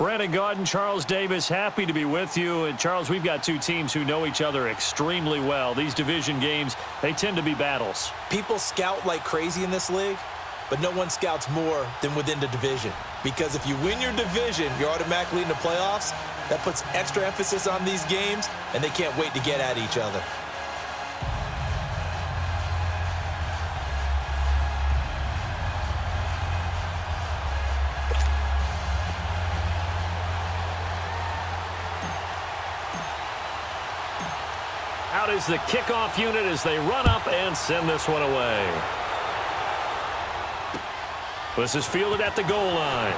Brandon Gaudin, Charles Davis, happy to be with you. And, Charles, we've got two teams who know each other extremely well. These division games, they tend to be battles. People scout like crazy in this league, but no one scouts more than within the division. Because if you win your division, you're automatically in the playoffs. That puts extra emphasis on these games, and they can't wait to get at each other. Out is the kickoff unit as they run up and send this one away. This is fielded at the goal line.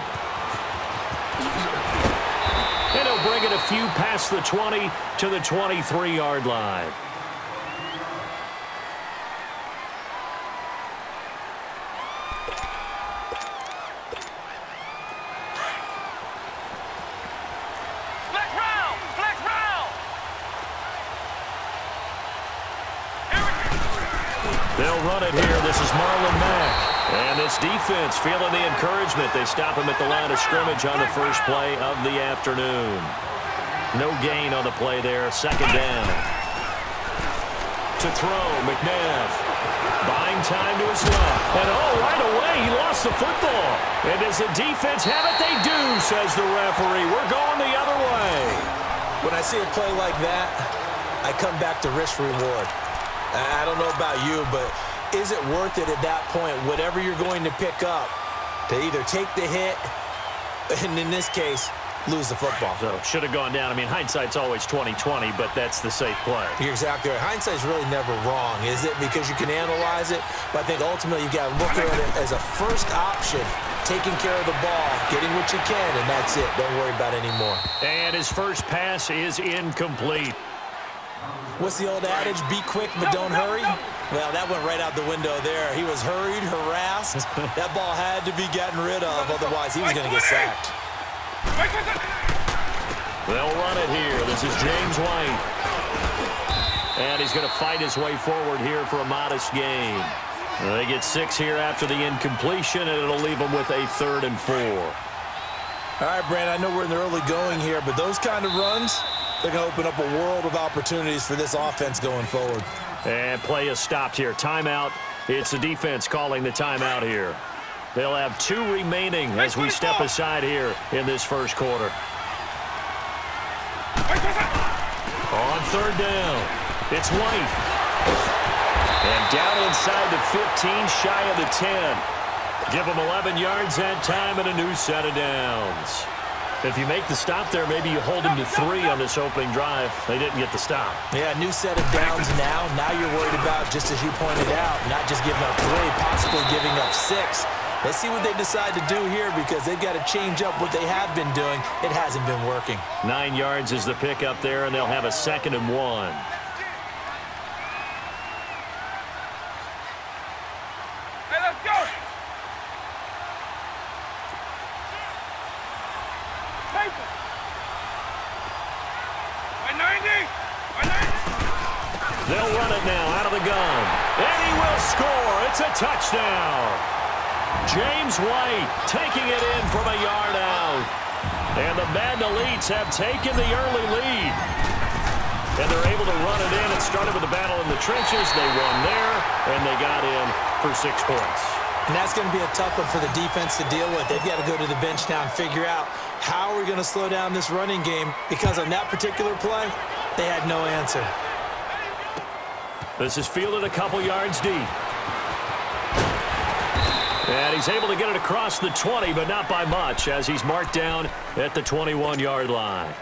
And he'll bring it a few past the 20 to the 23-yard line. They'll run it here. This is Marlon Mack. And this defense feeling the encouragement. They stop him at the line of scrimmage on the first play of the afternoon. No gain on the play there. Second down. To throw, McNabb. Buying time to his left. And right away, he lost the football. And does the defense have it? They do, says the referee. We're going the other way. When I see a play like that, I come back to risk reward. I don't know about you, but is it worth it at that point, whatever you're going to pick up, to either take the hit, and in this case, lose the football? So, should have gone down. I mean, hindsight's always 20/20, but that's the safe play. You're exactly right. Hindsight's really never wrong, is it? Because you can analyze it, but I think ultimately you got to look at it as a first option, taking care of the ball, getting what you can, and that's it. Don't worry about it anymore. And his first pass is incomplete. What's the old adage? Be quick, but don't hurry? Well, that went right out the window there. He was hurried, harassed. That ball had to be gotten rid of, otherwise he was going to get sacked. They'll run it here. This is James White. And he's going to fight his way forward here for a modest gain. They get 6 here after the incompletion, and it'll leave them with a 3rd and 4. All right, Brandon, I know we're in the early going here, but those kind of runs, they're going to open up a world of opportunities for this offense going forward. And play is stopped here. Timeout. It's the defense calling the timeout here. They'll have 2 remaining as we step aside here in this first quarter. On 3rd down, it's White. And down inside the 15, shy of the 10. Give them 11 yards that time and a new set of downs. If you make the stop there, maybe you hold them to 3 on this opening drive. They didn't get the stop. Yeah, new set of downs now. Now you're worried about, just as you pointed out, not just giving up 3, possibly giving up 6. Let's see what they decide to do here, because they've got to change up what they have been doing. It hasn't been working. 9 yards is the pick up there, and they'll have a 2nd and 1. Hey, let's go! They'll run it now out of the gun. And he will score. It's a touchdown. James White taking it in from a yard out. And the Madden Elites have taken the early lead. And they're able to run it in. It started with a battle in the trenches. They won there, and they got in for 6 points. And that's going to be a tough one for the defense to deal with. They've got to go to the bench now and figure out how we're going to slow down this running game, because on that particular play, they had no answer. This is fielded a couple yards deep. And he's able to get it across the 20, but not by much, as he's marked down at the 21-yard line.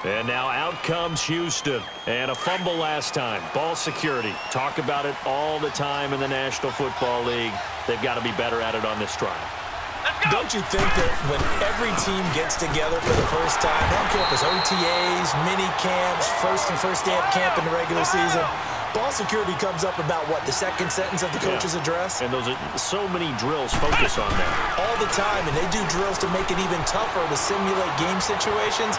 And now out comes Houston. And a fumble last time. Ball security. Talk about it all the time in the National Football League. They've got to be better at it on this drive. Don't you think that when every team gets together for the first time, I don't care if it's OTAs, mini camps, first day of camp in the regular season, ball security comes up about, what, the second sentence of the coach's address? And those are so many drills focus on that. All the time, and they do drills to make it even tougher to simulate game situations.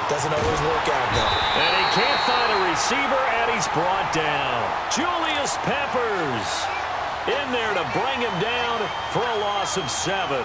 Doesn't always work out, though. And he can't find a receiver, and he's brought down. Julius Peppers in there to bring him down for a loss of 7.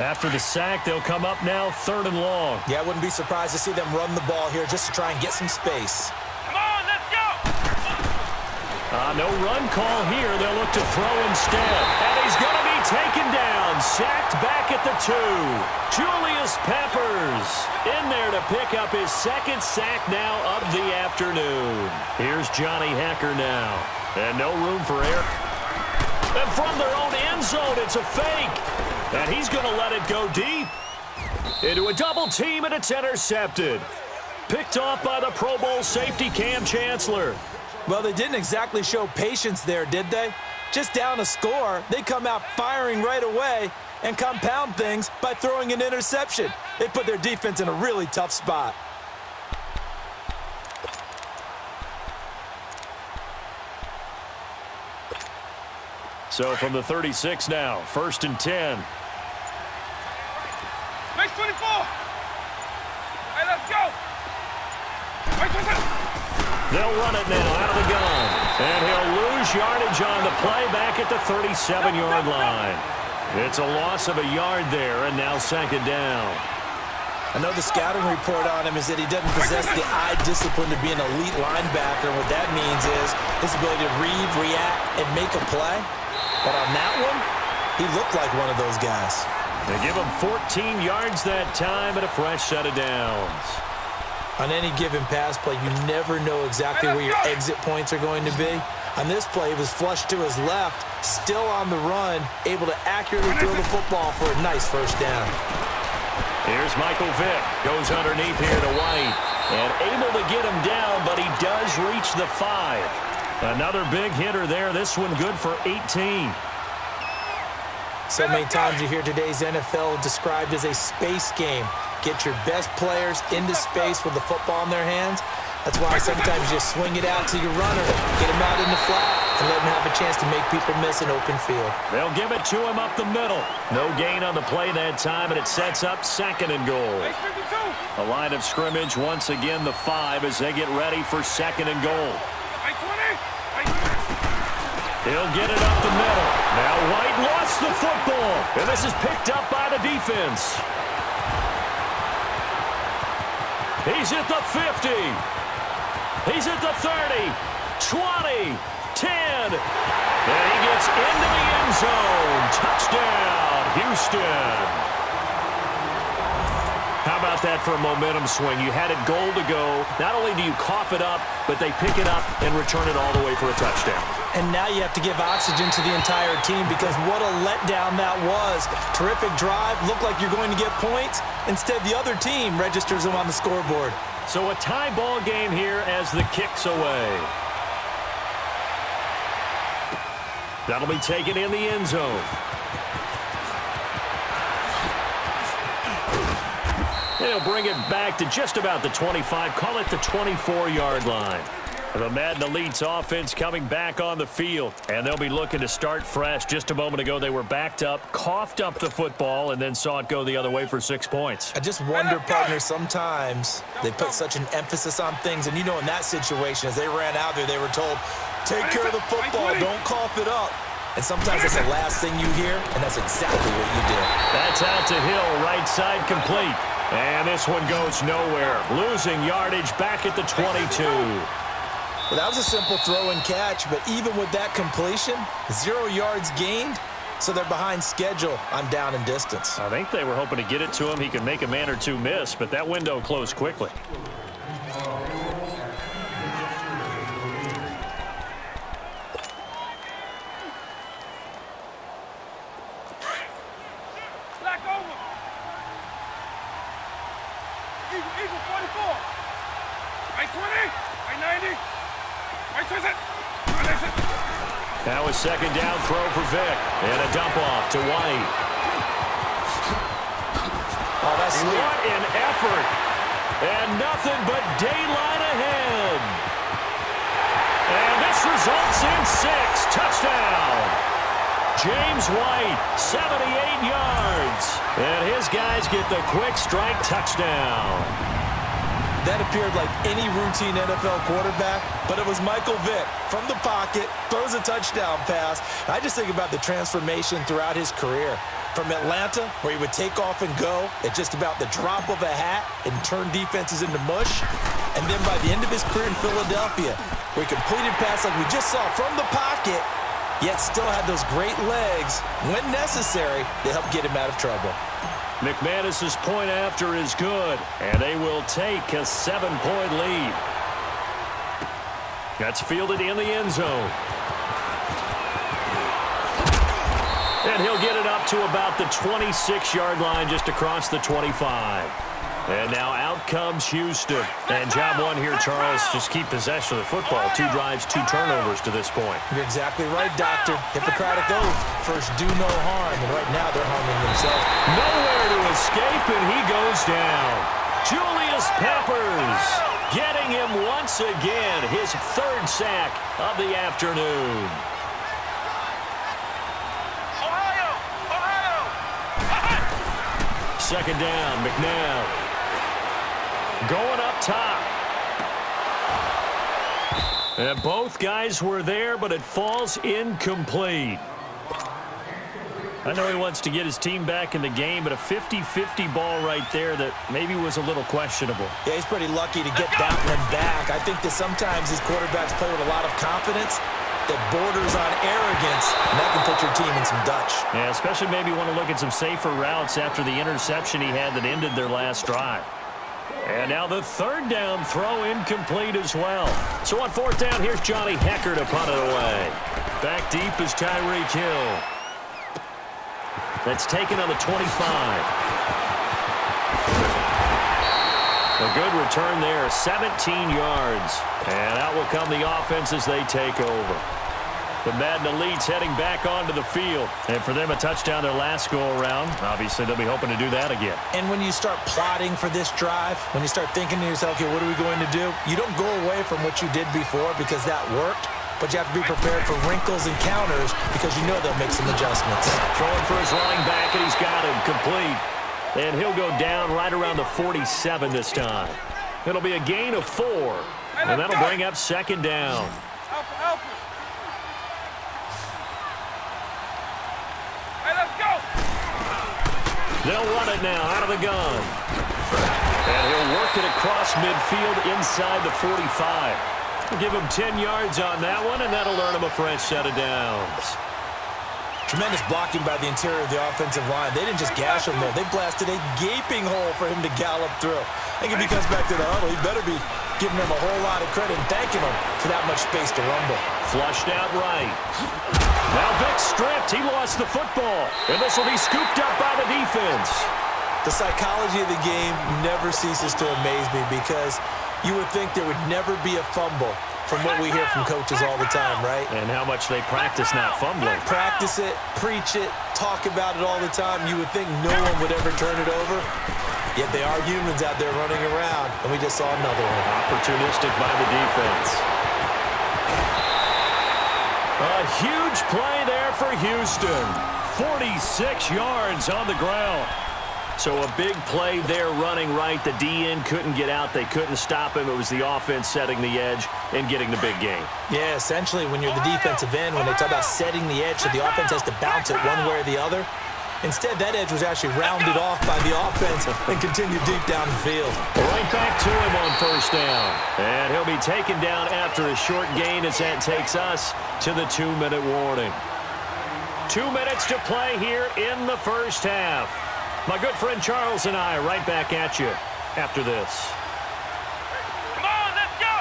After the sack, they'll come up now 3rd and long. Yeah, I wouldn't be surprised to see them run the ball here just to try and get some space. Come on, let's go! No run call here. They'll look to throw instead. And he's going to be taken down. Sacked back at the 2. Julius Peppers in there to pick up his 2nd sack now of the afternoon. Here's Johnny Hecker now. And no room for error. And from their own end zone, it's a fake. And he's going to let it go deep. Into a double team, and it's intercepted. Picked off by the Pro Bowl safety Cam Chancellor. Well, they didn't exactly show patience there, did they? Just down a score, they come out firing right away and compound things by throwing an interception. They put their defense in a really tough spot. So from the 36 now, 1st and 10. Make 24! Hey, let's go! Make 24! They'll run it now out of the gun. And he'll lose yardage on the play back at the 37-yard line. It's a loss of a yard there, and now 2nd down. I know the scouting report on him is that he doesn't possess the eye discipline to be an elite linebacker. What that means is his ability to read, react, and make a play. But on that one, he looked like one of those guys. They give him 14 yards that time and a fresh set of downs. On any given pass play, you never know exactly where your exit points are going to be. On this play, he was flushed to his left, still on the run, able to accurately throw the football for a nice 1st down. Here's Michael Vick. Goes underneath here to White. And able to get him down, but he does reach the 5. Another big hitter there. This one good for 18. So many times you hear today's NFL described as a space game. Get your best players into space with the football in their hands. That's why sometimes you just swing it out to your runner, get him out in the flat, and let him have a chance to make people miss an open field. They'll give it to him up the middle. No gain on the play that time, and it sets up 2nd and goal. A line of scrimmage once again, the 5, as they get ready for 2nd and goal. He'll get it up the middle. Now White lost the football, and this is picked up by the defense. He's at the 50. He's at the 30, 20, 10. And he gets into the end zone. Touchdown, Houston. How about that for a momentum swing? You had it goal to go. Not only do you cough it up, but they pick it up and return it all the way for a touchdown. And now you have to give oxygen to the entire team because what a letdown that was. Terrific drive. Looked like you're going to get points. Instead, the other team registers them on the scoreboard. So a tie ball game here as the kick's away. That'll be taken in the end zone. They'll bring it back to just about the 25. Call it the 24-yard line. The Madden Elite's offense coming back on the field. And they'll be looking to start fresh. Just a moment ago, they were backed up, coughed up the football, and then saw it go the other way for 6 points. I just wonder, partner, sometimes they put such an emphasis on things. And you know, in that situation, as they ran out there, they were told, take care of the football, don't cough it up. And sometimes that's the last thing you hear, and that's exactly what you did. That's out to Hill, right side complete. And this one goes nowhere. Losing yardage back at the 22. Well, that was a simple throw and catch, but even with that completion, 0 yards gained, so they're behind schedule on down and distance. I think they were hoping to get it to him. He could make a man or two miss, but that window closed quickly. Now a 2nd down throw for Vick. And a dump off to White. Oh, that's sweet. What an effort. And nothing but daylight ahead. And this results in 6. Touchdown. James White, 78 yards. And his guys get the quick strike touchdown. That appeared like any routine NFL quarterback, but it was Michael Vick from the pocket, throws a touchdown pass. I just think about the transformation throughout his career. from Atlanta, where he would take off and go at just about the drop of a hat and turn defenses into mush. And then by the end of his career in Philadelphia, where he completed pass like we just saw from the pocket, yet still had those great legs, when necessary, to help get him out of trouble. McManus's point after is good, and they will take a 7-point lead. That's fielded in the end zone. And he'll get it up to about the 26-yard line, just across the 25. And now out comes Houston. And job one here, Charles, just keep possession of the football. 2 drives, 2 turnovers to this point. You're exactly right, Doctor. Hippocratic oath. First, do no harm. And right now, they're harming themselves. Nowhere to escape, and he goes down. Julius Peppers getting him once again. His 3rd sack of the afternoon. Second down, McNabb. Going up top. And both guys were there, but it falls incomplete. I know he wants to get his team back in the game, but a 50-50 ball right there that maybe was a little questionable. Yeah, he's pretty lucky to get that one back. I think that sometimes these quarterbacks play with a lot of confidence that borders on arrogance, and that can put your team in some Dutch. Yeah, especially maybe want to look at some safer routes after the interception he had that ended their last drive. And now the 3rd down throw incomplete as well. So on 4th down, here's Johnny Hecker to punt it away. Back deep is Tyreek Hill. That's taken on the 25. A good return there, 17 yards. And out will come the offense as they take over. The Madden Elites heading back onto the field. And for them, a touchdown their last go-around. Obviously, they'll be hoping to do that again. And when you start plotting for this drive, when you start thinking to yourself, okay, what are we going to do? You don't go away from what you did before because that worked. But you have to be prepared for wrinkles and counters because you know they'll make some adjustments. Throwing for his running back, and he's got him complete. And he'll go down right around the 47 this time. It'll be a gain of 4. And that'll bring up 2nd down. Alpha. Hey, let's go. They'll run it now out of the gun. And he'll work it across midfield inside the 45. We'll give him 10 yards on that one, and that'll earn him a fresh set of downs. Tremendous blocking by the interior of the offensive line. They didn't just gash him there. They blasted a gaping hole for him to gallop through. I think if he comes back to the huddle, he better be giving them a whole lot of credit and thanking them for that much space to rumble. Flushed out right. Now Vic stripped. He lost the football. And this will be scooped up by the defense. The psychology of the game never ceases to amaze me because you would think there would never be a fumble from what we hear from coaches all the time, right? And how much they practice not fumbling. Practice it, preach it, talk about it all the time. You would think no one would ever turn it over. Yet they are humans out there running around, and we just saw another one. Opportunistic by the defense. A huge play there for Houston. 46 yards on the ground. So a big play there running right. The DN couldn't get out. They couldn't stop him. It was the offense setting the edge and getting the big gain. Yeah, essentially when you're the defensive end, when they talk about setting the edge so the offense has to bounce it one way or the other, instead that edge was actually rounded off by the offense and continued deep down the field. Right back to him on 1st down. And he'll be taken down after a short gain as that takes us to the 2-minute warning. 2 minutes to play here in the 1st half. My good friend Charles and I right back at you after this. Come on, let's go.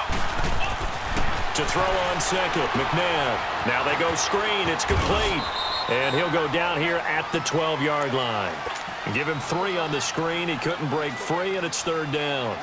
To throw on 2nd, McNabb. Now they go screen. It's complete. And he'll go down here at the 12-yard line. Give him 3 on the screen. He couldn't break free, and it's 3rd down.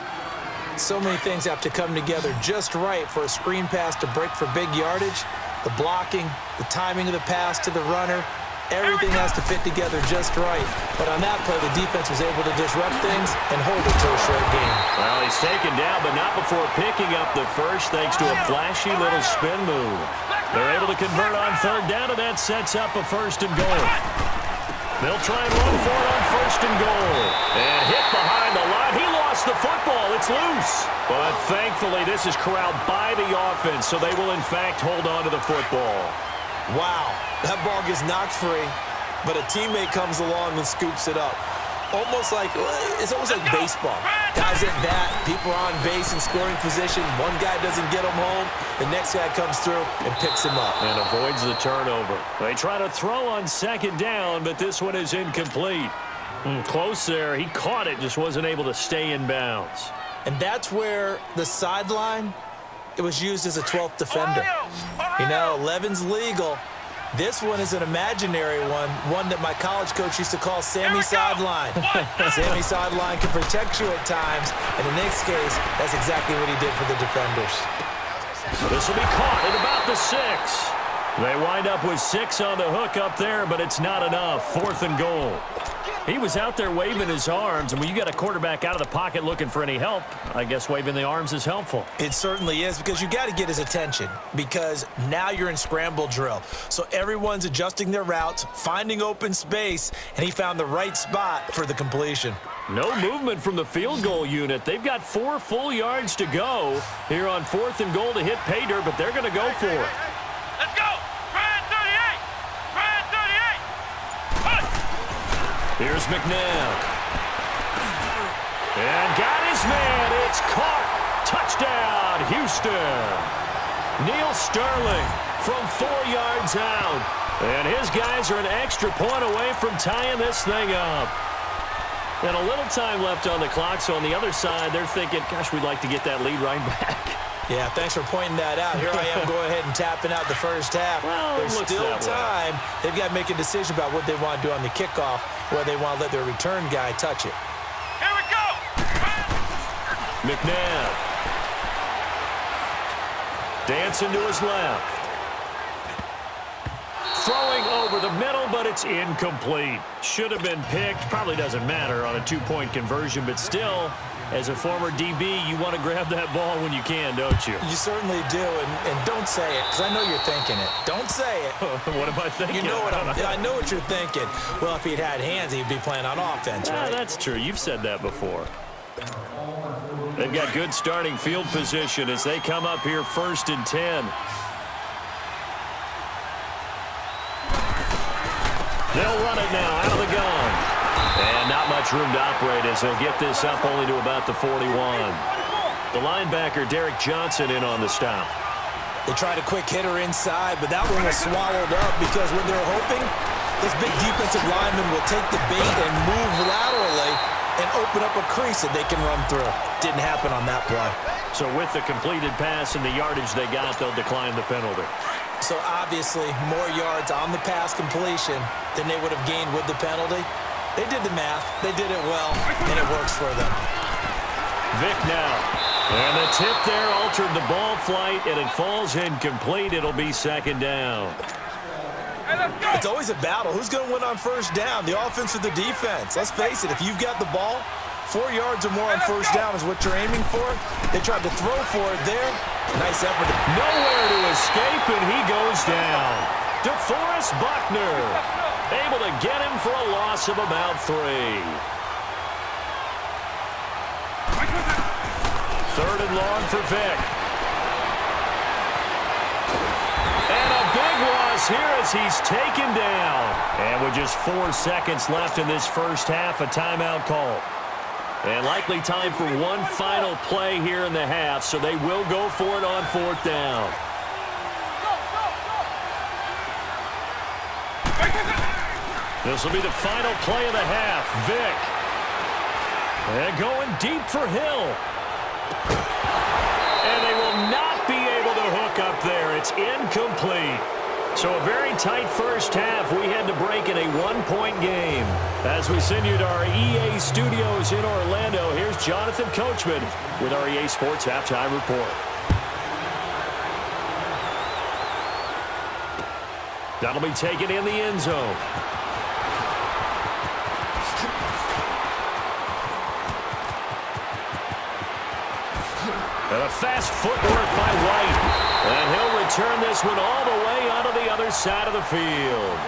So many things have to come together just right for a screen pass to break for big yardage. The blocking, the timing of the pass to the runner, everything has to fit together just right. But on that play, the defense was able to disrupt things and hold it to a short gain. Well, he's taken down, but not before picking up the first thanks to a flashy little spin move. They're able to convert on 3rd down, and that sets up a 1st and goal. They'll try and run for it on 1st and goal. And hit behind the line. He lost the football. It's loose. But thankfully, this is corralled by the offense, so they will, in fact, hold on to the football. Wow, that ball gets knocked free. but a teammate comes along and scoops it up. It's almost like baseball. Guys at bat, people are on base in scoring position. One guy doesn't get him home. The next guy comes through and picks him up. And avoids the turnover. They try to throw on second down, but this one is incomplete. Close there. He caught it, just wasn't able to stay in bounds. And that's where the sideline, it was used as a 12th defender. You know, 11's legal. This one is an imaginary one that my college coach used to call Sammy Sideline. Sammy Sideline can protect you at times, and in this case, that's exactly what he did for the defenders. So this will be caught at about the 6. They wind up with 6 on the hook up there, but it's not enough. 4th and goal. He was out there waving his arms, and when you got a quarterback out of the pocket looking for any help, I guess waving the arms is helpful. It certainly is, because you got to get his attention, because now you're in scramble drill. So everyone's adjusting their routes, finding open space, and he found the right spot for the completion. No movement from the field goal unit. They've got 4 full yards to go here on 4th and goal to hit pay dirt, but they're going to go for it. Let's go. Try at 38. Try at 38. Push. Here's McNabb. And got his man. It's caught. Touchdown, Houston. Neil Sterling from 4 yards out. And his guys are an extra point away from tying this thing up. And a little time left on the clock, so on the other side, they're thinking, gosh, we'd like to get that lead right back. Yeah, thanks for pointing that out. Here I am going ahead and tapping out the first half. Well, there's still time. They've got to make a decision about what they want to do on the kickoff, whether they want to let their return guy touch it. Here we go. McNabb. Dancing to his left. Throwing over the middle, but it's incomplete. Should have been picked. Probably doesn't matter on a 2-point conversion, but still, as a former DB, you want to grab that ball when you can, don't you? You certainly do, and don't say it, because I know you're thinking it. Don't say it. What am I thinking? You know what I know what you're thinking. Well, if he'd had hands, he'd be playing on offense, right? That's true. You've said that before. They've got good starting field position as they come up here 1st and 10. They'll run it now out of the gun. And not much room to operate as they'll get this up only to about the 41. The linebacker, Derek Johnson, in on the stop. They tried a quick hitter inside, but that one was swallowed up because when they're hoping, this big defensive lineman will take the bait and move laterally and open up a crease that they can run through. Didn't happen on that play. So with the completed pass and the yardage they got, they'll decline the penalty. So obviously more yards on the pass completion than they would have gained with the penalty. They did the math. They did it well, and it works for them. Vick now. And the tip there altered the ball flight, and it falls incomplete. It'll be 2nd down. It's always a battle. Who's going to win on 1st down, the offense or the defense? Let's face it, if you've got the ball, 4 yards or more on 1st down is what you're aiming for. They tried to throw for it there. Nice effort. Nowhere to escape, and he goes down. DeForest Buckner able to get him for a loss of about 3. 3rd and long for Vick. And a big loss here as he's taken down. And with just 4 seconds left in this first half, a timeout call. And likely time for one final play here in the half, so they will go for it on 4th down. This will be the final play of the half. Vick. And going deep for Hill. And they will not be able to hook up there. It's incomplete. So a very tight first half. We had to break in a 1-point game. As we send you to our EA studios in Orlando, here's Jonathan Coachman with our EA Sports Halftime Report. That'll be taken in the end zone. And a fast footwork by White. And he'll return this one all the way onto the other side of the field.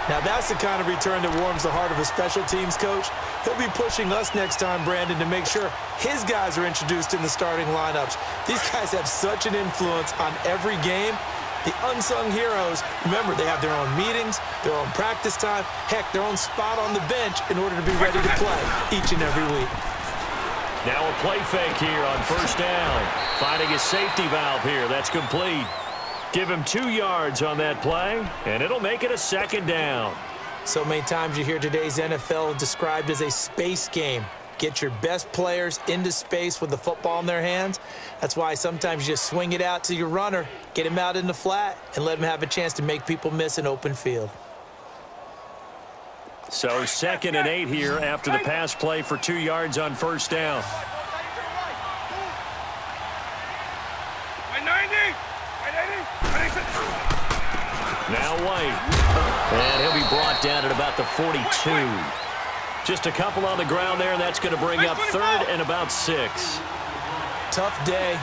Now that's the kind of return that warms the heart of a special teams coach. He'll be pushing us next time, Brandon, to make sure his guys are introduced in the starting lineups. These guys have such an influence on every game. The unsung heroes, remember, they have their own meetings, their own practice time, heck, their own spot on the bench in order to be ready to play each and every week. Now a play fake here on first down. Finding a safety valve here. That's complete. Give him 2 yards on that play, and it'll make it a second down. So many times you hear today's NFL described as a space game. Get your best players into space with the football in their hands. That's why sometimes you just swing it out to your runner, get him out in the flat, and let him have a chance to make people miss an open field. So 2nd and 8 here after the pass play for 2 yards on first down. Now White. And he'll be brought down at about the 42. Just a couple on the ground there, and that's going to bring up 3rd and about 6. Tough day,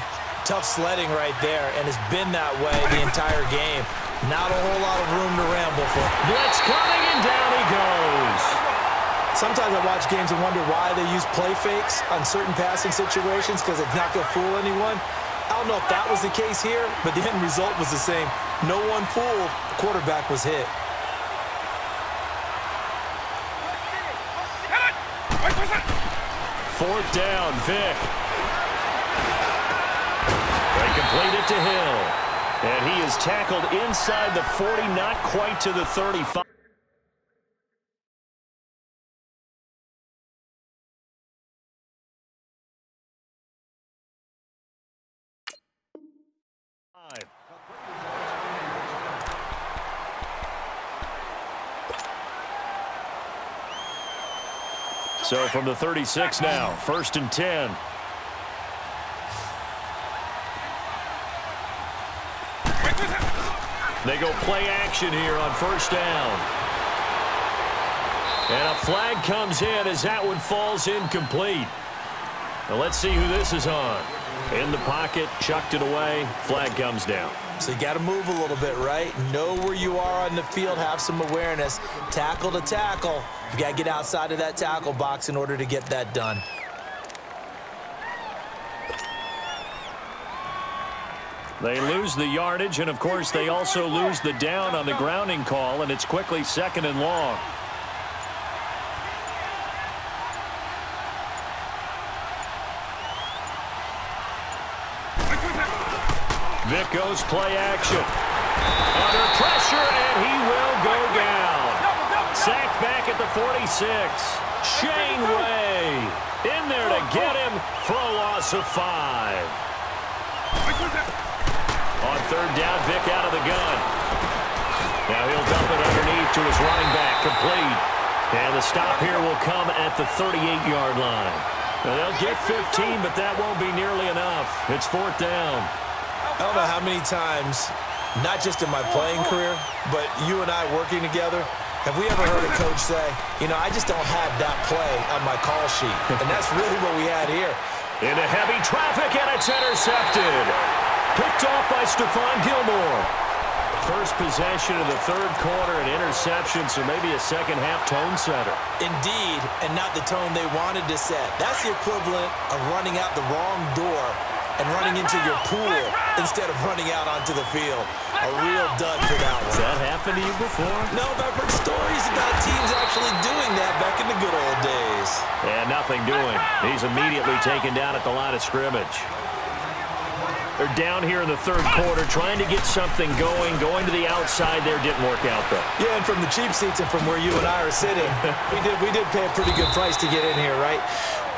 tough sledding right there, and it's been that way the entire game. Not a whole lot of room to ramble for. Blitz coming, and down he goes. Sometimes I watch games and wonder why they use play fakes on certain passing situations because it's not going to fool anyone. I don't know if that was the case here, but the end result was the same. No one fooled. The quarterback was hit. Fourth down, Vick. They complete it to Hill. And he is tackled inside the 40, not quite to the 35. So from the 36 now, 1st and 10. They go play action here on first down. And a flag comes in as that one falls incomplete. Now let's see who this is on. In the pocket, chucked it away, flag comes down. So you got to move a little bit, right? Know where you are on the field, have some awareness. Tackle to tackle. You got to get outside of that tackle box in order to get that done. They lose the yardage, and of course they also lose the down on the grounding call, and it's quickly 2nd and long. Vick goes play action. Under pressure, and he will go down. Sacked back at the 46. Shane Way in there to get him for a loss of 5. On 3rd down, Vick out of the gun. Now he'll dump it underneath to his running back, complete. And the stop here will come at the 38-yard line. Now they'll get 15, but that won't be nearly enough. It's 4th down. I don't know how many times, not just in my playing career, but you and I working together, have we ever heard a coach say, you know, I just don't have that play on my call sheet. And that's really what we had here. Into heavy traffic, and it's intercepted. Picked off by Stephon Gilmore. First possession of the 3rd quarter, an interception, so maybe a second-half tone setter. Indeed, and not the tone they wanted to set. That's the equivalent of running out the wrong door and running into your pool instead of running out onto the field. A real dud for that one. Has that happened to you before? No, but I've heard stories about teams actually doing that back in the good old days. And nothing doing. He's immediately taken down at the line of scrimmage. They're down here in the 3rd quarter, trying to get something going. Going to the outside there didn't work out, though. Yeah, and from the cheap seats and from where you and I are sitting, we did pay a pretty good price to get in here, right?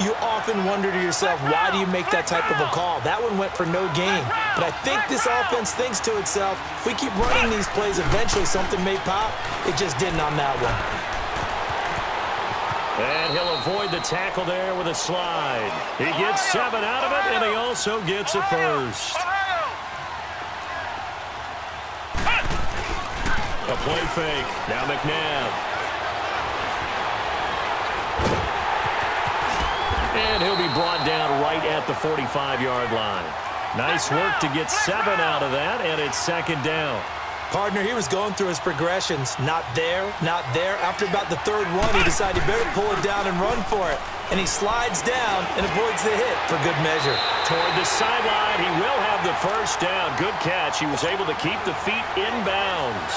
You often wonder to yourself, why do you make that type of a call? That one went for no gain. But I think this offense thinks to itself, if we keep running these plays, eventually something may pop. It just didn't on that one. And he'll avoid the tackle there with a slide. He gets 7 out of it, and he also gets a first. A play fake. Now McNabb. And he'll be brought down right at the 45-yard line. Nice work to get 7 out of that, and it's 2nd down. Partner, he was going through his progressions. Not there, not there. After about the third one, he decided he better pull it down and run for it. And he slides down and avoids the hit for good measure. Toward the sideline, he will have the first down. Good catch. He was able to keep the feet in bounds.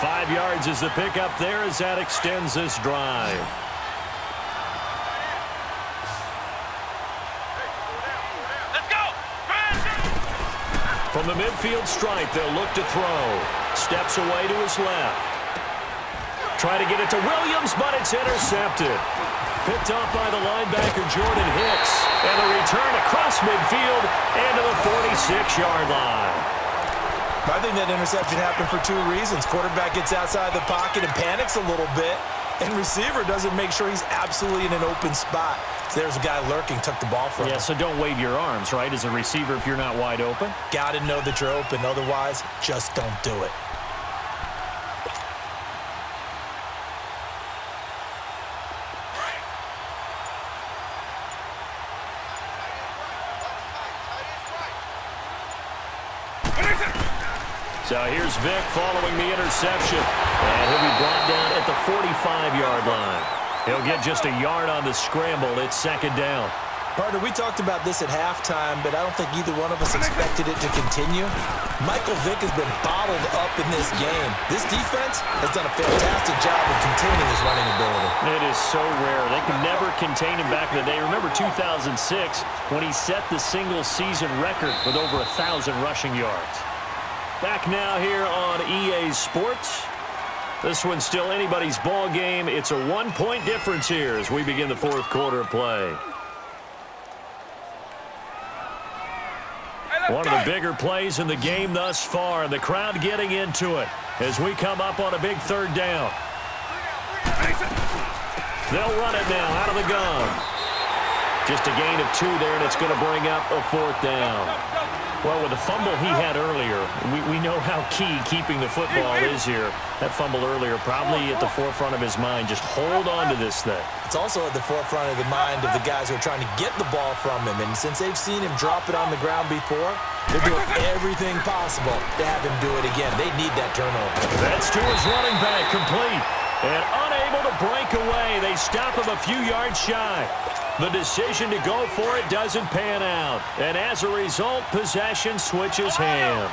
5 yards is the pickup there as that extends this drive. From the midfield stripe, they'll look to throw. Steps away to his left. Try to get it to Williams, but it's intercepted. Picked off by the linebacker, Jordan Hicks. And a return across midfield and to the 46-yard line. I think that interception happened for 2 reasons. Quarterback gets outside the pocket and panics a little bit. And receiver doesn't make sure he's absolutely in an open spot. So there's a guy lurking, took the ball from him. Yeah, so don't wave your arms, right, as a receiver if you're not wide open. Got to know that you're open. Otherwise, just don't do it. So here's Vick following the interception. And he'll be brought down at the 45-yard line. He'll get just a yard on the scramble. It's second down. Partner, we talked about this at halftime, but I don't think either one of us expected it to continue. Michael Vick has been bottled up in this game. This defense has done a fantastic job of containing his running ability. It is so rare. They could never contain him back in the day. Remember 2006 when he set the single-season record with over 1,000 rushing yards. Back now here on EA Sports. This one's still anybody's ball game. It's a 1-point difference here as we begin the fourth quarter of play. One of the bigger plays in the game thus far, and the crowd getting into it as we come up on a big third down. They'll run it now out of the gun. Just a gain of 2 there, and it's going to bring up a 4th down. Well, with the fumble he had earlier, we know how key keeping the football is here. That fumble earlier probably at the forefront of his mind. Just hold on to this thing. It's also at the forefront of the mind of the guys who are trying to get the ball from him. And since they've seen him drop it on the ground before, they're doing everything possible to have him do it again. They need that turnover. That's to his running back, complete. And unable to break away. They stop him a few yards shy. The decision to go for it doesn't pan out. And as a result, possession switches hands.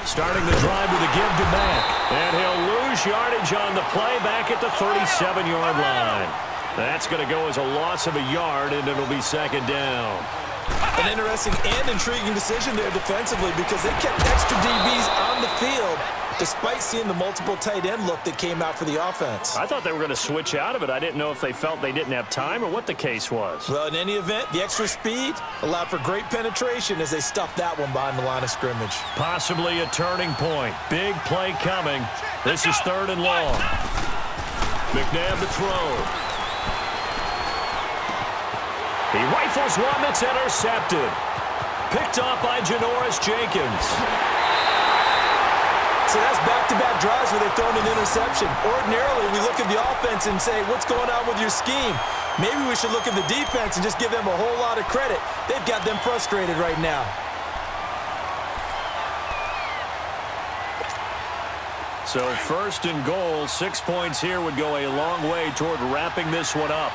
Starting the drive with a give to Mack. And he'll lose yardage on the play back at the 37-yard line. That's going to go as a loss of a yard, and it'll be second down. An interesting and intriguing decision there defensively because they kept extra DBs on the field despite seeing the multiple tight end look that came out for the offense. I thought they were going to switch out of it. I didn't know if they felt they didn't have time or what the case was. Well, in any event, the extra speed allowed for great penetration as they stuffed that one behind the line of scrimmage. Possibly a turning point. Big play coming. This is 3rd and long. McNabb to throw. He rifles one that's intercepted. Picked off by Janoris Jenkins. So that's back-to-back drives where they've thrown an interception. Ordinarily, we look at the offense and say, what's going on with your scheme? Maybe we should look at the defense and just give them a whole lot of credit. They've got them frustrated right now. So 1st and goal, 6 points here would go a long way toward wrapping this one up.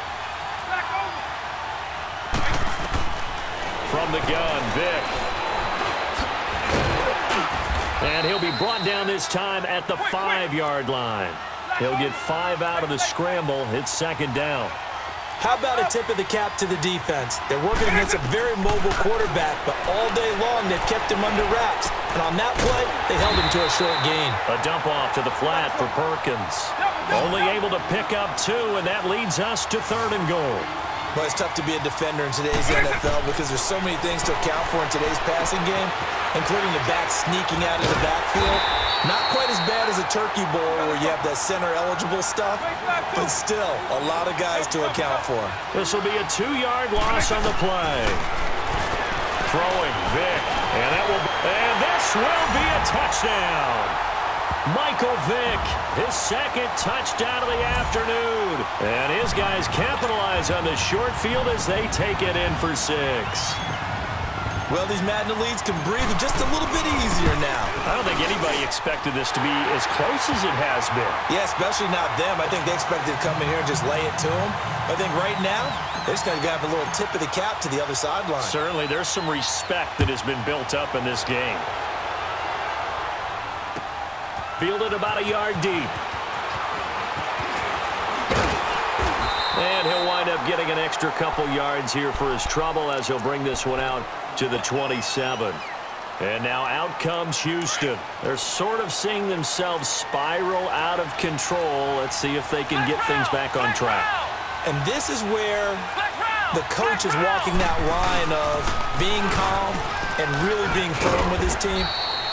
From the gun, Vick. And he'll be brought down this time at the 5-yard line. He'll get 5 out of the scramble. It's second down. How about a tip of the cap to the defense? They're working against a very mobile quarterback, but all day long they've kept him under wraps. And on that play, they held him to a short gain. A dump off to the flat for Perkins. Only able to pick up 2, and that leads us to 3rd and goal. Well, it's tough to be a defender in today's NFL because there's so many things to account for in today's passing game, including the back sneaking out of the backfield. Not quite as bad as a turkey bowl where you have that center-eligible stuff, but still a lot of guys to account for. This will be a 2-yard loss on the play. Throwing Vick, and this will be a touchdown. Michael Vick, his 2nd touchdown of the afternoon. And his guys capitalize on the short field as they take it in for 6. Well, these Madden elites can breathe just a little bit easier now. I don't think anybody expected this to be as close as it has been. Yeah, especially not them. I think they expected to come in here and just lay it to them. I think right now, they're just going to have a little tip of the cap to the other sideline. Certainly, there's some respect that has been built up in this game. Fielded about a yard deep. And he'll wind up getting an extra couple yards here for his trouble as he'll bring this one out to the 27. And now out comes Houston. They're sort of seeing themselves spiral out of control. Let's see if they can get things back on track. And this is where the coach is walking that line of being calm and really being firm with his team.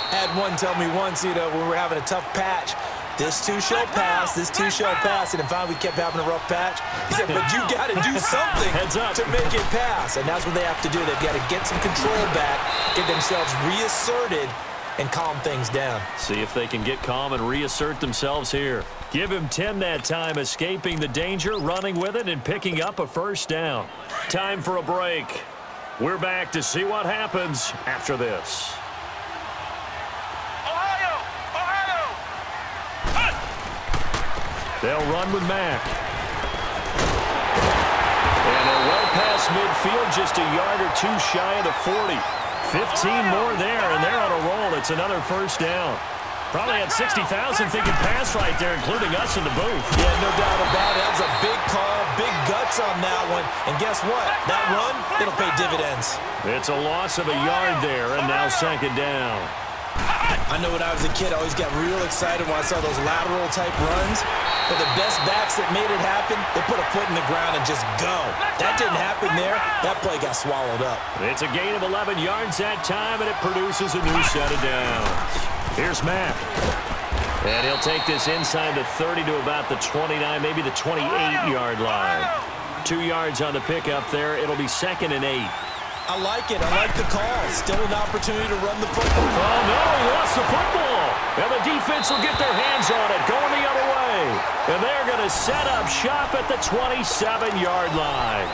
I had one tell me once, when we were having a tough patch, this too shall pass, this too shall pass. And finally we kept having a rough patch. He said, but you got to do something to make it pass. And that's what they have to do. They've got to get some control back, get themselves reasserted, and calm things down. See if they can get calm and reassert themselves here. Give him 10 that time, escaping the danger, running with it, and picking up a first down. Time for a break. We're back to see what happens after this. They'll run with Mack. And they're well past midfield, just a yard or two shy of the 40. 15 more there, and they're on a roll. It's another first down. Probably had 60,000 thinking pass right there, including us in the booth. Yeah, no doubt about it. That was a big call, big guts on that one. And guess what? That run, it'll pay dividends. It's a loss of a yard there, and now second down. I know when I was a kid, I always got real excited when I saw those lateral-type runs. But the best backs that made it happen, they put a foot in the ground and just go. That didn't happen there. That play got swallowed up. It's a gain of 11 yards that time, and it produces a new set of downs. Here's Mack. And he'll take this inside the 30 to about the 29, maybe the 28-yard line. 2 yards on the pickup there. It'll be 2nd and 8. I like it. I like the call. Still an opportunity to run the football. Oh, no, he lost the football. And the defense will get their hands on it, going the other way. And they're going to set up shop at the 27-yard line.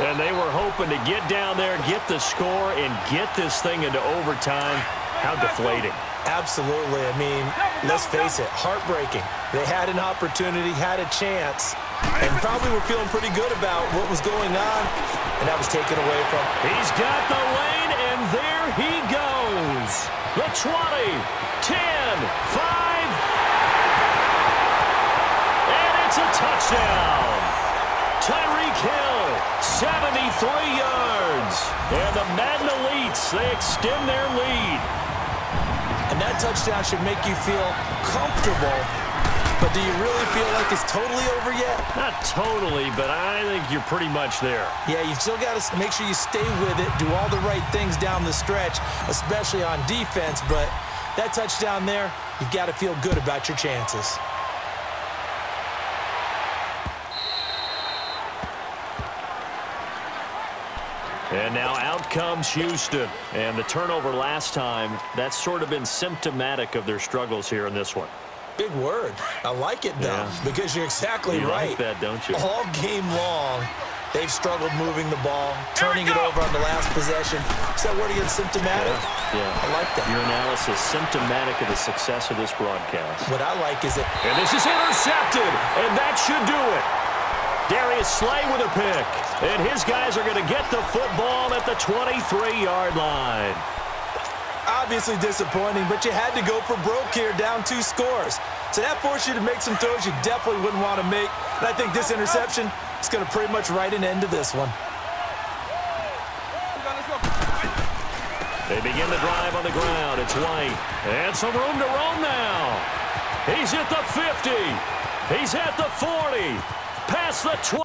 And they were hoping to get down there, get the score, and get this thing into overtime. How deflating. Absolutely. I mean, let's face it, heartbreaking. They had an opportunity, had a chance, and probably were feeling pretty good about what was going on, and that was taken away from them. He's got the lane, and there he goes. The 20, 10, 5, and it's a touchdown. Tyreek Hill, 73 yards. And the Madden elites, they extend their lead. And that touchdown should make you feel comfortable. But do you really feel like it's totally over yet? Not totally, but I think you're pretty much there. Yeah, you still got to make sure you stay with it, do all the right things down the stretch, especially on defense. But that touchdown there, you've got to feel good about your chances. And now out comes Houston. And the turnover last time, that's sort of been symptomatic of their struggles here in this one. Big word. I like it, though, because you're exactly right. You like that, don't you? All game long, they've struggled moving the ball, turning it over on the last possession. Is that word again, symptomatic? Yeah. I like that. Your analysis, symptomatic of the success of this broadcast. What I like is it. And this is intercepted, and that should do it. Darius Slay with a pick. And his guys are going to get the football at the 23-yard line. Obviously disappointing, but you had to go for broke here, down 2 scores. So that forced you to make some throws you definitely wouldn't want to make. And I think this interception is going to pretty much write an end to this one. They begin the drive on the ground. It's White. And some room to roam now. He's at the 50. He's at the 40. Past the 20.